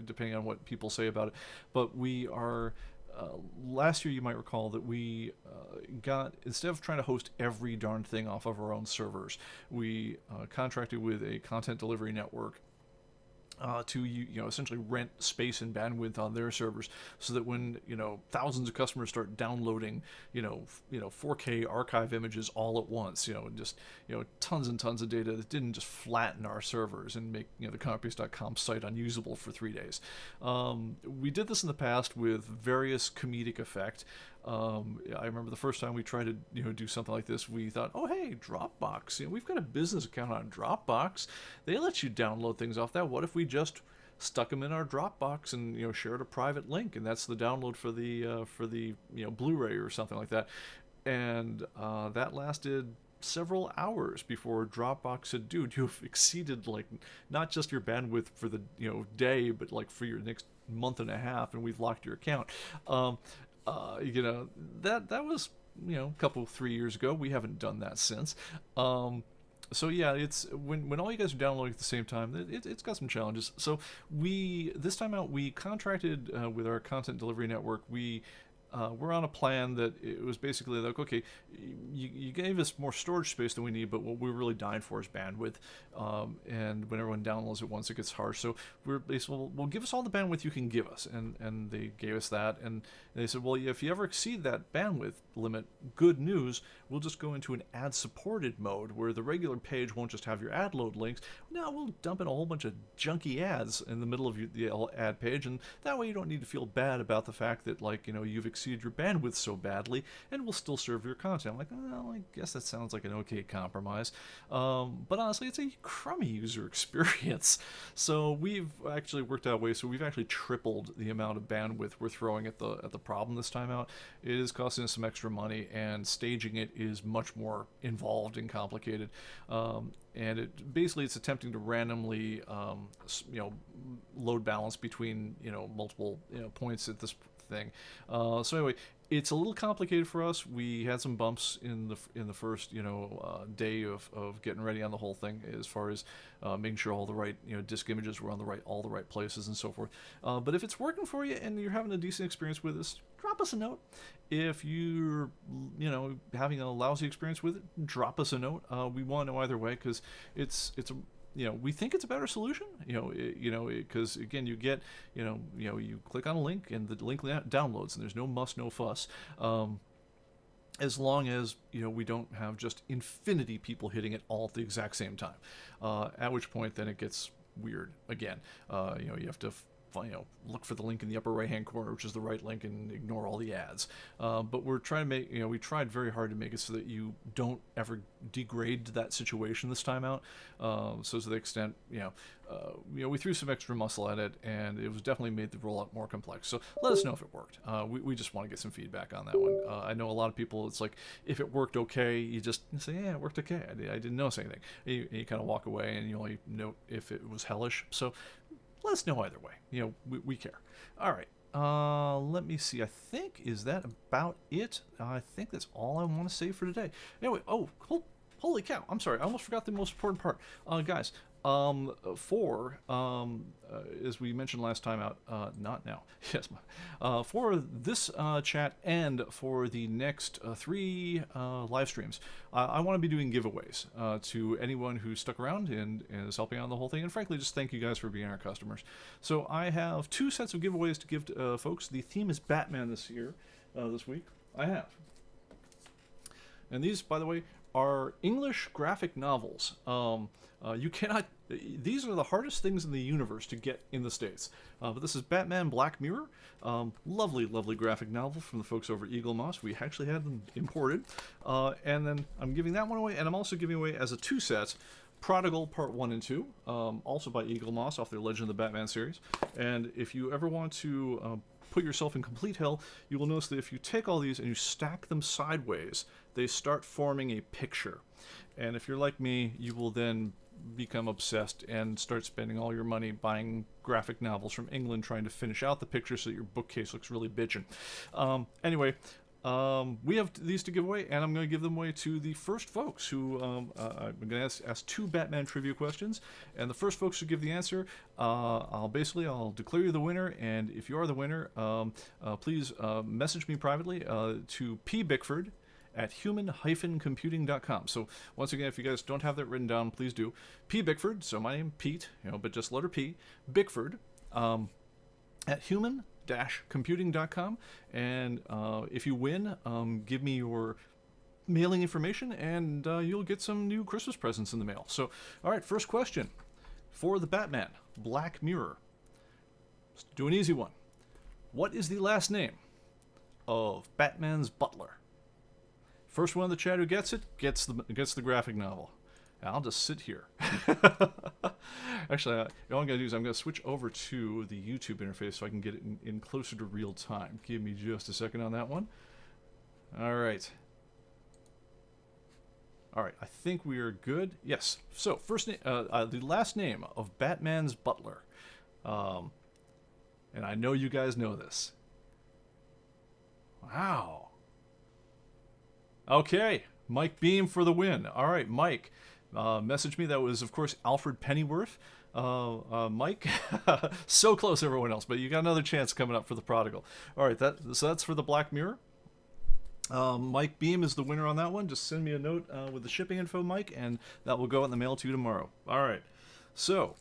depending on what people say about it. But we are. Last year, you might recall that we got, instead of trying to host every darn thing off of our own servers, we contracted with a content delivery network to essentially rent space and bandwidth on their servers, so that when thousands of customers start downloading 4K archive images all at once, just tons and tons of data that didn't just flatten our servers and make the ComicBase.com site unusable for 3 days. We did this in the past with various comedic effect. I remember the first time we tried to do something like this, we thought, oh hey, Dropbox, we've got a business account on Dropbox. They let you download things off that. What if we just stuck them in our Dropbox and shared a private link, and that's the download for the Blu-ray or something like that. And that lasted several hours before Dropbox said, dude, you've exceeded not just your bandwidth for the day, but for your next month and a half, and we've locked your account. That was a couple 3 years ago. We haven't done that since. So yeah, it's when all you guys are downloading at the same time, it's got some challenges. So this time out we contracted with our content delivery network. We're on a plan that it was basically like, okay, you gave us more storage space than we need, but what we're really dying for is bandwidth. And when everyone downloads it once, it gets harsh. So we're basically, well, give us all the bandwidth you can give us. And they gave us that. And they said, well, if you ever exceed that bandwidth limit, good news, we'll just go into an ad-supported mode where the regular page won't just have your ad load links. No, we'll dump in a whole bunch of junky ads in the middle of the ad page. And that way you don't need to feel bad about the fact that, you've exceed your bandwidth so badly, and will still serve your content. I'm like, well, I guess that sounds like an okay compromise. But honestly, it's a crummy user experience. So we've actually worked out ways. So we've actually tripled the amount of bandwidth we're throwing at the problem this time out. It is costing us some extra money, and staging it is much more involved and complicated. And it's attempting to randomly, load balance between multiple points at this thing. So anyway, it's a little complicated for us. We had some bumps in the first day of getting ready on the whole thing, as far as making sure all the right disk images were on all the right places and so forth. But if it's working for you and you're having a decent experience with this, drop us a note. If you're having a lousy experience with it, drop us a note. We want to know either way, because it's a we think it's a better solution, because again, you get, you click on a link and the link downloads, and there's no muss, no fuss. as long as we don't have just infinity people hitting it all at the exact same time, at which point then it gets weird again. You have to look for the link in the upper right hand corner, which is the right link, and ignore all the ads. But we're trying to make, we tried very hard to make it so that you don't ever degrade to that situation this time out. So to the extent, we threw some extra muscle at it, and it was definitely made the rollout more complex. So let us know if it worked. We just want to get some feedback on that one. I know a lot of people, it's like, if it worked okay, you just say, yeah, it worked okay. I didn't notice anything. You kind of walk away, and you only note if it was hellish. So let us know either way. We care. All right. Let me see. I think, is that about it? I think that's all I want to say for today. Anyway, holy cow. I'm sorry. I almost forgot the most important part. Guys, as we mentioned last time out, not now, yes, for this chat and for the next 3 live streams, I want to be doing giveaways to anyone who stuck around and is helping out on the whole thing, and frankly, just thank you guys for being our customers. So I have 2 sets of giveaways to give to folks. The theme is Batman this week. I have. And these, by the way, are English graphic novels. You cannot... These are the hardest things in the universe to get in the States. But this is Batman Black Mirror. Lovely, lovely graphic novel from the folks over at Eagle Moss. We actually had them imported. And then I'm giving that one away, and I'm also giving away as a 2 set Prodigal Part 1 and 2, also by Eagle Moss off their Legend of the Batman series. And if you ever want to put yourself in complete hell, you will notice that if you take all these and you stack them sideways, they start forming a picture. And if you're like me, you will then become obsessed and start spending all your money buying graphic novels from England, trying to finish out the picture so that your bookcase looks really bitchin'. Anyway, we have these to give away, and I'm going to give them away to the first folks who I'm going to ask 2 Batman trivia questions, and the first folks who give the answer, I'll declare you the winner. And if you are the winner, please message me privately to P Bickford at human-computing.com. So once again, if you guys don't have that written down, please do. P Bickford, so my name Pete, but just letter P, Bickford, at human-computing.com. And if you win, give me your mailing information, and you'll get some new Christmas presents in the mail. So, all right, first question for the Batman Black Mirror. Let's do an easy one. What is the last name of Batman's butler? First one in the chat who gets it gets the graphic novel. I'll just sit here. Actually, all I'm going to do is I'm going to switch over to the YouTube interface so I can get it in closer to real time. Give me just a second on that one. All right. All right, I think we are good. Yes. So, the last name of Batman's butler. And I know you guys know this. Wow. Okay, Mike Beam for the win. All right, Mike, message me. That was, of course, Alfred Pennyworth. Mike, so close, everyone else, but you got another chance coming up for the Prodigal. All right, so that's for the Black Mirror. Mike Beam is the winner on that one. Just send me a note with the shipping info, Mike, and that will go in the mail to you tomorrow. All right, so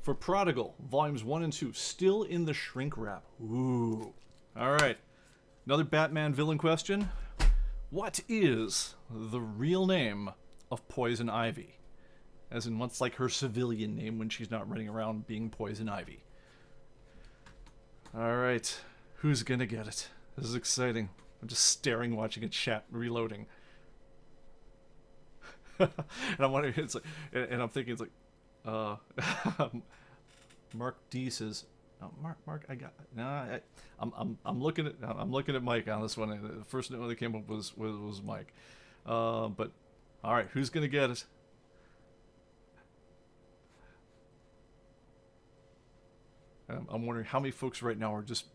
for Prodigal, Volumes 1 and 2, still in the shrink wrap. Ooh. All right, another Batman villain question. What is the real name of Poison Ivy? As in, what's like her civilian name when she's not running around being Poison Ivy? All right, who's gonna get it? This is exciting. I'm just staring, watching a chat reloading. And I'm wondering, it's like, and I'm thinking, it's like, Mark D says, oh, Mark, I got no. I'm looking at Mike on this one. The first note that came up was Mike. But all right, who's gonna get it? I'm wondering how many folks right now are just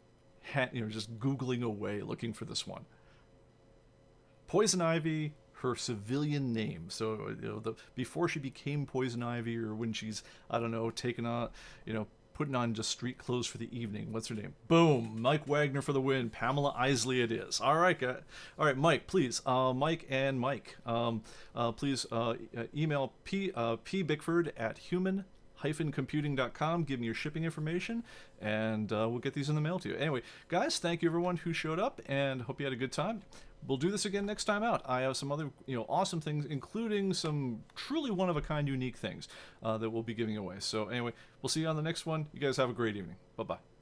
just Googling away looking for this one. Poison Ivy, her civilian name. So before she became Poison Ivy, or when she's, I don't know, taken on, putting on just street clothes for the evening. What's her name? Boom! Mike Wagner for the win. Pamela Isley it is. All right, Mike, please. Mike and Mike, please email P Bickford at human THEDER-computing.com. Give me your shipping information, and we'll get these in the mail to you. Anyway, guys, thank you everyone who showed up, and hope you had a good time. We'll do this again next time out. I have some other, awesome things, including some truly one-of-a-kind unique things that we'll be giving away. So anyway, we'll see you on the next one. You guys have a great evening. Bye-bye.